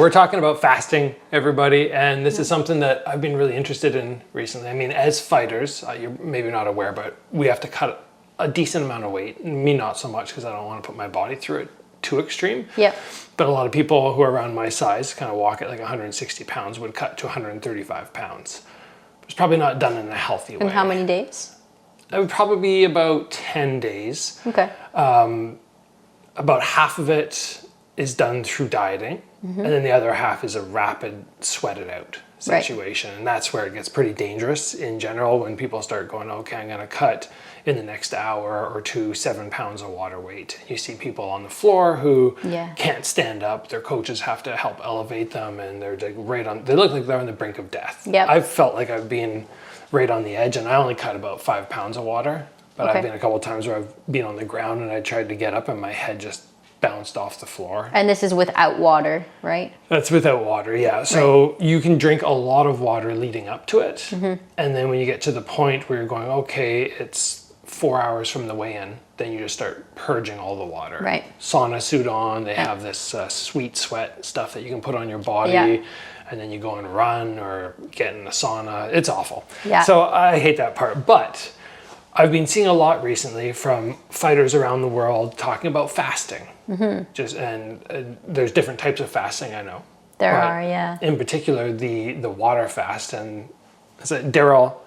we're talking about fasting, everybody, and this is something that I've been really interested in recently. I mean, as fighters, you're maybe not aware, but we have to cut a decent amount of weight. Me, not so much, because I don't want to put my body through it too extreme. Yeah. But a lot of people who are around my size, kind of walk at like 160 pounds, would cut to 135 pounds. It's probably not done in a healthy way. And how many days? It would probably be about 10 days. Okay. About half of it is done through dieting, and then the other half is a rapid sweat it out situation. Right. And that's where it gets pretty dangerous in general, when people start going, okay, I'm going to cut in the next hour or two 7 pounds of water weight. You see people on the floor who can't stand up. Their coaches have to help elevate them, and they're like they look like they're on the brink of death. Yep. I've felt like I've been right on the edge, and I only cut about 5 pounds of water. But I've been a couple of times where I've been on the ground and I tried to get up and my head just bounced off the floor. And this is without water, right? That's without water, yeah. So you can drink a lot of water leading up to it. And then when you get to the point where you're going, okay, it's 4 hours from the weigh-in, then you just start purging all the water. Right. Sauna suit on, they have this sweet sweat stuff that you can put on your body. And then you go and run or get in a sauna. It's awful. Yeah. So I hate that part. But I've been seeing a lot recently from fighters around the world talking about fasting. And there's different types of fasting, I know. There are, yeah. In particular, the water fast. And so Daryl,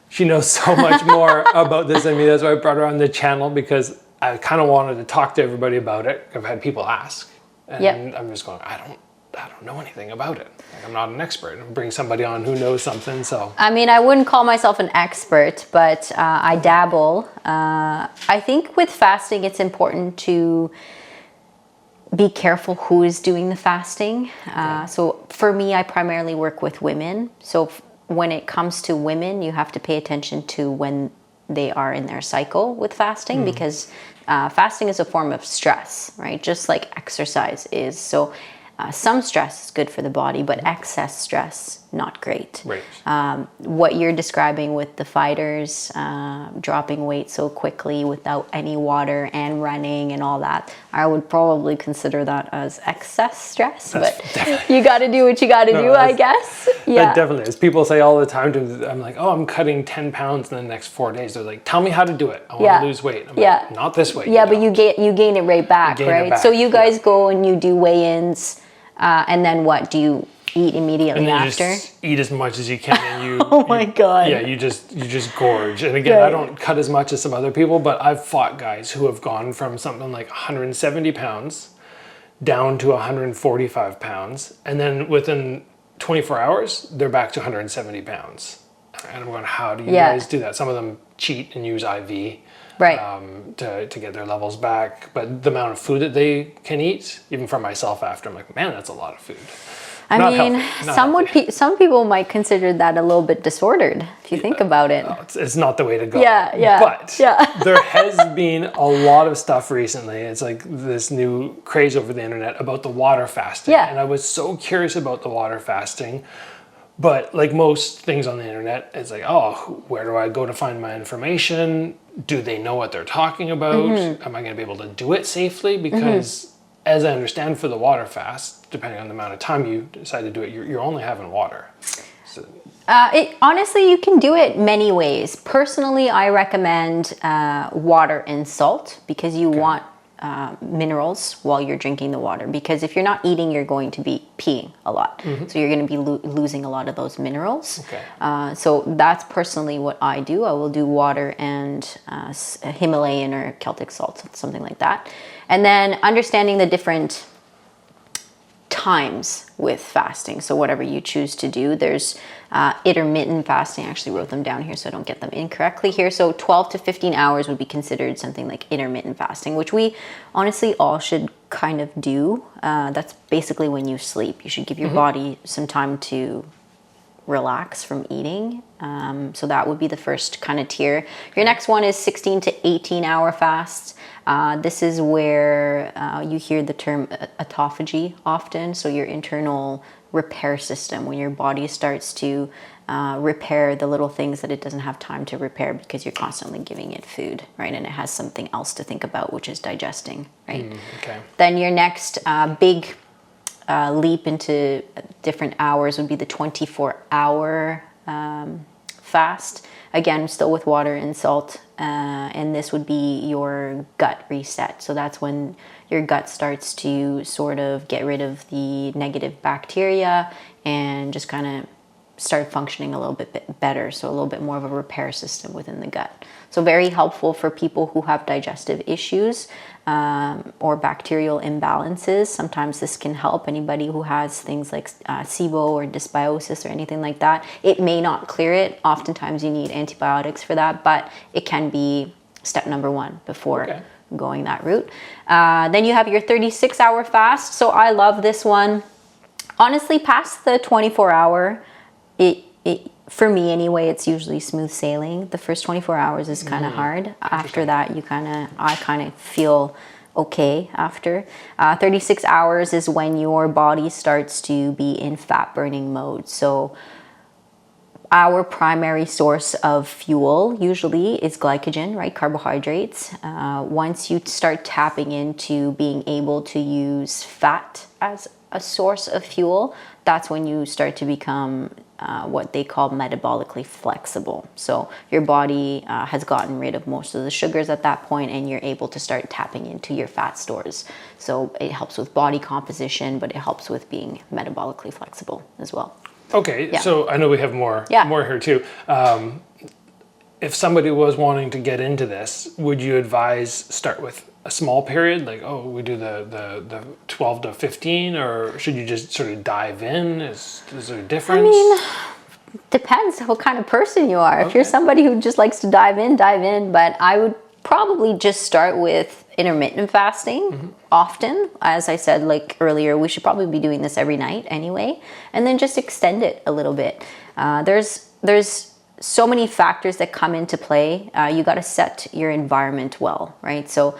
she knows so much more about this than me. That's why I brought her on the channel, because I kind of wanted to talk to everybody about it. I've had people ask. And I'm just going, I don't know anything about it. Like, I'm not an expert. Bring somebody on who knows something. So I mean, I wouldn't call myself an expert, but I dabble. I think with fasting, it's important to be careful who is doing the fasting. So for me, I primarily work with women. So when it comes to women, you have to pay attention to when they are in their cycle with fasting, because fasting is a form of stress, right? Just like exercise is. So some stress is good for the body, but excess stress, not great. Right. What you're describing with the fighters dropping weight so quickly without any water and running and all that, I would probably consider that as excess stress. But you got to do what you got to do, I guess. Yeah, that definitely is. People say all the time to me, I'm like, oh, I'm cutting 10 pounds in the next 4 days. They're like, tell me how to do it. I want to lose weight. I'm like, not this way. Yeah, but you gain it right back, right? So you guys go and you do weigh-ins. And then what? Do you eat immediately after? Just eat as much as you can, and you. Oh my God! Yeah, you just gorge. And again, I don't cut as much as some other people, but I've fought guys who have gone from something like 170 pounds down to 145 pounds, and then within 24 hours they're back to 170 pounds. And I'm going, how do you guys do that? Some of them cheat and use IV. Right. To get their levels back. But the amount of food that they can eat, even for myself after, I'm like, man, that's a lot of food. I mean, some people might consider that a little bit disordered, if you think about it. It's not the way to go. But there has been a lot of stuff recently. It's like this new craze over the internet about the water fasting. And I was so curious about the water fasting. But like most things on the internet, it's like, oh, where do I go to find my information? Do they know what they're talking about? Am I going to be able to do it safely? Because as I understand, for the water fast, depending on the amount of time you decide to do it, you're only having water. So. Honestly, you can do it many ways. Personally, I recommend water and salt, because you want minerals while you're drinking the water, because if you're not eating, you're going to be peeing a lot, so you're going to be losing a lot of those minerals. So that's personally what I do. I will do water and Himalayan or Celtic salt, something like that. And then understanding the different times with fasting. So whatever you choose to do, there's intermittent fasting. I actually wrote them down here so I don't get them incorrectly here. So 12 to 15 hours would be considered something like intermittent fasting, which we honestly all should kind of do. That's basically when you sleep. You should give your body some time to relax from eating. So that would be the first kind of tier. Your next one is 16 to 18 hour fasts. This is where you hear the term autophagy often. So your internal repair system, when your body starts to repair the little things that it doesn't have time to repair because you're constantly giving it food, right? And it has something else to think about, which is digesting, right? Then your next big leap into different hours would be the 24-hour fast. Again, still with water and salt. And this would be your gut reset. So that's when your gut starts to sort of get rid of the negative bacteria and just kind of start functioning a little bit better. So a little bit more of a repair system within the gut. So very helpful for people who have digestive issues or bacterial imbalances. Sometimes this can help anybody who has things like SIBO or dysbiosis or anything like that. It may not clear it. Oftentimes you need antibiotics for that, but it can be step number one before going that route. Then you have your 36-hour fast. So I love this one. Honestly, past the 24-hour, for me anyway, it's usually smooth sailing. The first 24 hours is kind of hard. After that, I kind of feel okay after. 36 hours is when your body starts to be in fat burning mode. So our primary source of fuel usually is glycogen, right? Carbohydrates. Once you start tapping into being able to use fat as a source of fuel, that's when you start to become what they call metabolically flexible. So your body has gotten rid of most of the sugars at that point, and you're able to start tapping into your fat stores. So it helps with body composition, but it helps with being metabolically flexible as well. Okay, so I know we have more here too. If somebody was wanting to get into this, would you advise start with a small period, like, we do the 12 to 15, or should you just sort of dive in? Is there a difference? I mean, depends what kind of person you are. If you're somebody who just likes to dive in, but I would probably just start with intermittent fasting often. As I said, like earlier, we should probably be doing this every night anyway, and then just extend it a little bit. There's so many factors that come into play. You got to set your environment well, right? So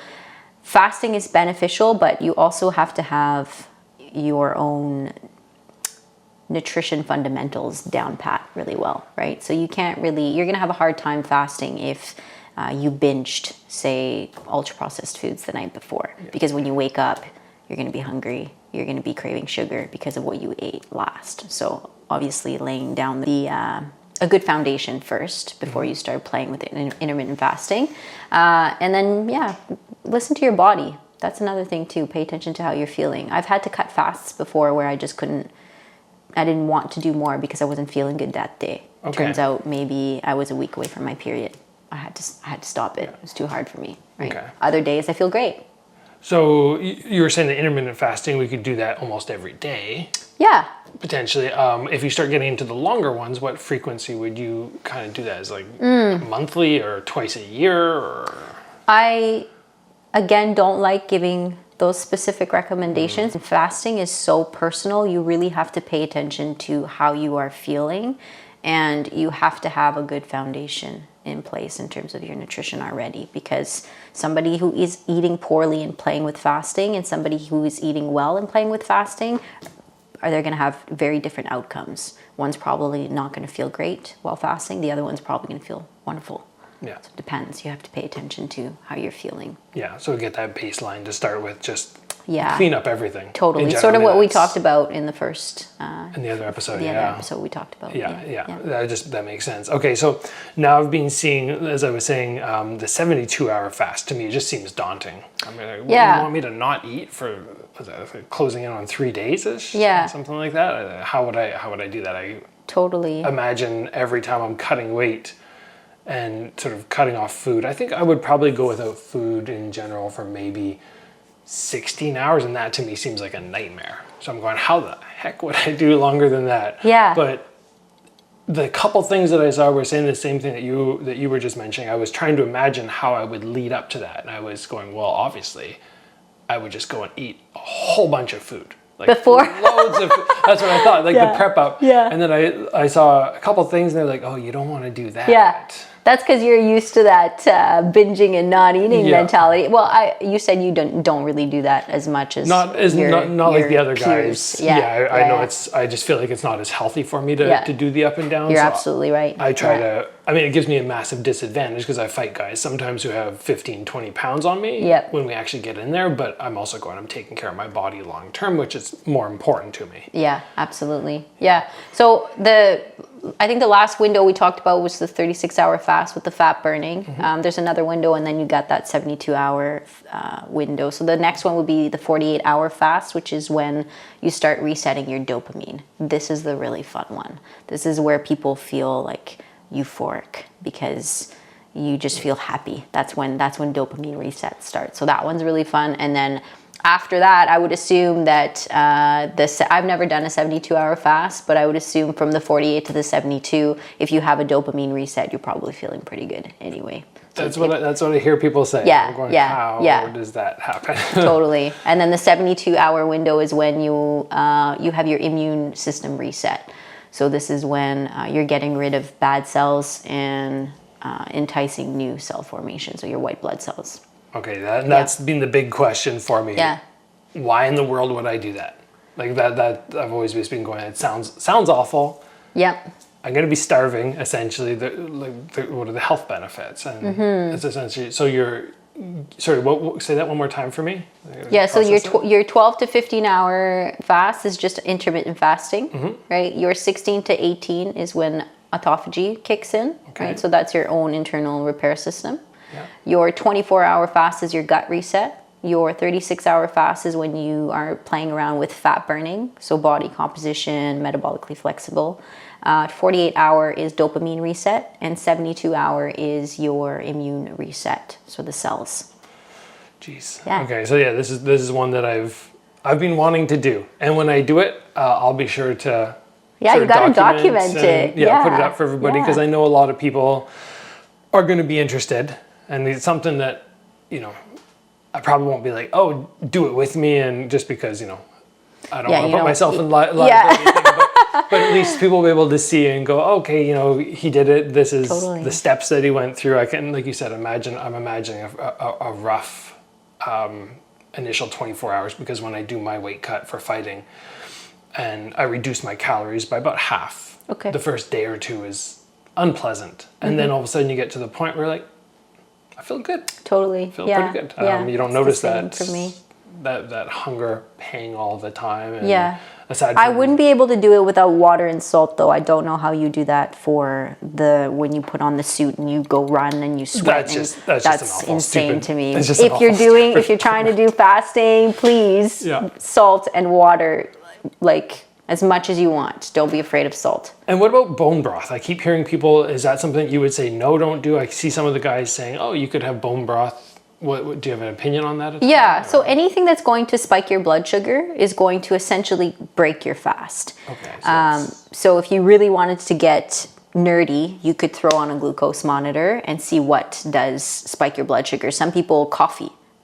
fasting is beneficial, but you also have to have your own nutrition fundamentals down pat really well, right? So you're going to have a hard time fasting if you binged, say, ultra processed foods the night before, because when you wake up, you're going to be hungry. You're going to be craving sugar because of what you ate last. So obviously laying down a good foundation first before you start playing with intermittent fasting. And then, listen to your body. That's another thing too. Pay attention to how you're feeling. I've had to cut fasts before where I didn't want to do more because I wasn't feeling good that day. Okay. Turns out maybe I was a week away from my period. I had to stop it. It was too hard for me, right? Okay. Other days I feel great. So you were saying that intermittent fasting, we could do that almost every day. Yeah. Potentially. If you start getting into the longer ones, what frequency would you kind of do that? Is like monthly or twice a year? Or? I, again, don't like giving those specific recommendations. Fasting is so personal. You really have to pay attention to how you are feeling, and you have to have a good foundation in place in terms of your nutrition already, because somebody who is eating poorly and playing with fasting and somebody who is eating well and playing with fasting, they're going to have very different outcomes. One's probably not going to feel great while fasting. The other one's probably going to feel wonderful. Yeah. So it depends. You have to pay attention to how you're feeling. Yeah. So get that baseline to start with, just clean up everything. Totally. Sort of what we talked about in the first... in the other episode, the other episode we talked about. Yeah. That makes sense. Okay, so now I've been seeing, as I was saying, the 72-hour fast, to me, it just seems daunting. I mean, you want me to not eat for closing in on 3 days-ish? Yeah. Something like that? How would I do that? I totally imagine every time I'm cutting weight and sort of cutting off food. I think I would probably go without food in general for maybe 16 hours, and that to me seems like a nightmare. So I'm going, how the heck would I do longer than that? Yeah. But the couple things that I saw were saying the same thing that you were just mentioning. I was trying to imagine how I would lead up to that, and I was going, well, obviously, I would just go and eat a whole bunch of food. Like before? Loads of food. That's what I thought, like the prep up. Yeah. And then I saw a couple things, and they're like, oh, you don't want to do that. Yeah. That's because you're used to that binging and not eating mentality. Well, you said you don't really do that as much as not like the other peers. guys. I know I just feel like it's not as healthy for me to do the up and down. You're absolutely right. I try to. I mean, it gives me a massive disadvantage because I fight guys sometimes who have 15, 20 pounds on me when we actually get in there. But I'm also I'm taking care of my body long term, which is more important to me. Yeah, absolutely. Yeah. So I think the last window we talked about was the 36-hour fast with the fat burning. There's another window, and then you got that 72-hour window. So the next one would be the 48-hour fast, which is when you start resetting your dopamine. This is the really fun one. This is where people feel like euphoric because you just feel happy. That's when dopamine reset starts. So that one's really fun. And then after that, I would assume that I've never done a 72-hour fast, but I would assume from the 48 to the 72, if you have a dopamine reset, you're probably feeling pretty good anyway. That's what I hear people say. Yeah, I'm going, how does that happen? Totally. And then the 72-hour window is when you have your immune system reset. So this is when you're getting rid of bad cells and enticing new cell formation, so your white blood cells. Okay, that's been the big question for me. Yeah. Why in the world would I do that? Like that I've always just been going, it sounds awful. Yep. I'm going to be starving, essentially. What are the health benefits? And it's essentially, so say that one more time for me. Yeah, so your 12 to 15 hour fast is just intermittent fasting, right? Your 16 to 18 is when autophagy kicks in, right? So that's your own internal repair system. Yeah. Your 24-hour fast is your gut reset. Your 36-hour fast is when you are playing around with fat burning, so body composition, metabolically flexible. 48-hour is dopamine reset, and 72-hour is your immune reset, so the cells. Jeez. Yeah. Okay, so this is one that I've been wanting to do, and when I do it, I'll be sure to. Yeah, you got to document it. Yeah, put it up for everybody because I know a lot of people are going to be interested, and it's something that I probably won't be like, oh, do it with me, and just because I don't want to put myself in liability. But at least people will be able to see and go, okay, he did it. This is the steps that he went through. I can, like you said, I'm imagining a rough initial 24 hours because when I do my weight cut for fighting, and I reduce my calories by about half. Okay. The first day or two is unpleasant, and then all of a sudden you get to the point where I feel good. Totally. I feel pretty good. You don't notice that for me. That hunger pang all the time. And aside from, I wouldn't be able to do it without water and salt, though. I don't know how you do that for when you put on the suit and you go run and you sweat. That's insane to me. If you're trying to do fasting, please salt and water as much as you want. Don't be afraid of salt. And what about bone broth? I keep hearing people, is that something that you would say, no, don't do? I see some of the guys saying, oh, you could have bone broth. What do you have an opinion on that? Yeah, so anything that's going to spike your blood sugar is going to essentially break your fast. Okay. So if you really wanted to get nerdy, you could throw on a glucose monitor and see what does spike your blood sugar. Some people,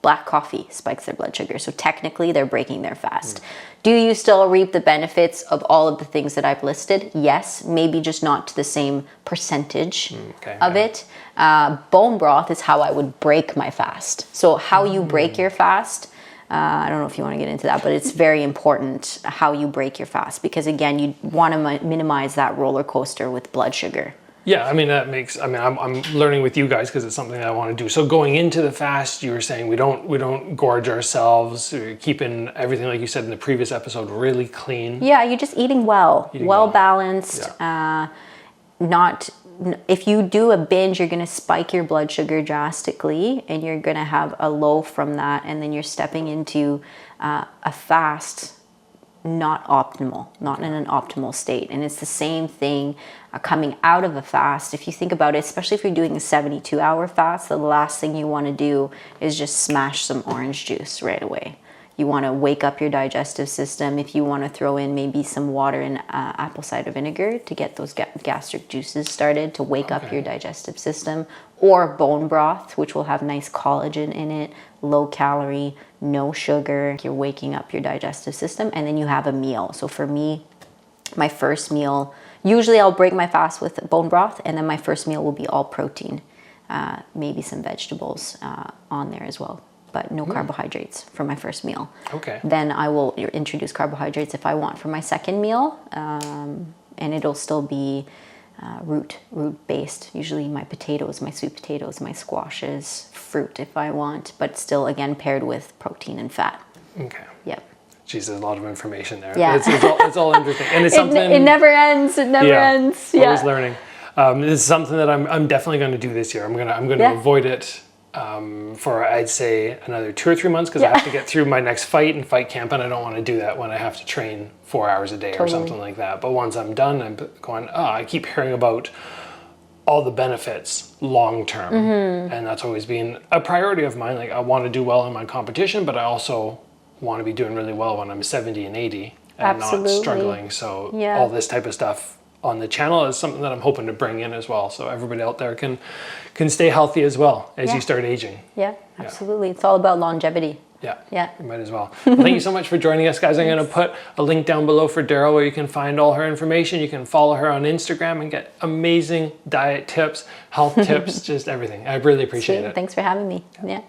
black coffee spikes their blood sugar. So technically they're breaking their fast. Do you still reap the benefits of all of the things that I've listed? Yes, maybe just not to the same percentage of it. Bone broth is how I would break my fast. So how you break your fast, I don't know if you want to get into that, but it's very important how you break your fast because again, you want to minimize that roller coaster with blood sugar. Yeah, I'm learning with you guys because it's something that I want to do. So going into the fast, you were saying we don't gorge ourselves. We're keeping everything, like you said in the previous episode, really clean. Yeah, you're just eating well balanced. Yeah. If you do a binge, you're going to spike your blood sugar drastically, and you're going to have a low from that, and then you're stepping into a fast. Not in an optimal state. And it's the same thing coming out of a fast. If you think about it, especially if you're doing a 72-hour fast, the last thing you want to do is just smash some orange juice right away. You want to wake up your digestive system. If you want to throw in maybe some water and apple cider vinegar to get those gastric juices started to wake up your digestive system, or bone broth, which will have nice collagen in it, low calorie, no sugar. You're waking up your digestive system, and then you have a meal. So for me, my first meal Usually I'll break my fast with bone broth, and then my first meal will be all protein, maybe some vegetables on there as well, but no carbohydrates for my first meal. Okay. Then I will introduce carbohydrates if I want for my second meal, and it'll still be root based. Usually my potatoes, my sweet potatoes, my squashes, fruit if I want, but still again paired with protein and fat. Okay. Yep. Geez, there's a lot of information there. Yeah. It's all interesting, and it's something. It never ends. It never ends. Yeah. Always learning. This is something that I'm definitely going to do this year. I'm gonna avoid it for I'd say another 2 or 3 months, because I have to get through my next fight and fight camp, and I don't want to do that when I have to train 4 hours a day or something like that. But once I'm done, I'm going. I keep hearing about all the benefits long term, and that's always been a priority of mine. Like, I want to do well in my competition, but I also want to be doing really well when I'm 70 and 80 and not struggling. So all this type of stuff on the channel is something that I'm hoping to bring in as well, so everybody out there can stay healthy as well as you start aging. Yeah, absolutely. It's all about longevity. Yeah, you might as well. Well, thank you so much for joining us, guys. I'm going to put a link down below for Daryl where you can find all her information. You can follow her on Instagram and get amazing diet tips, health tips, just everything. I really appreciate it. Thanks for having me. Yeah.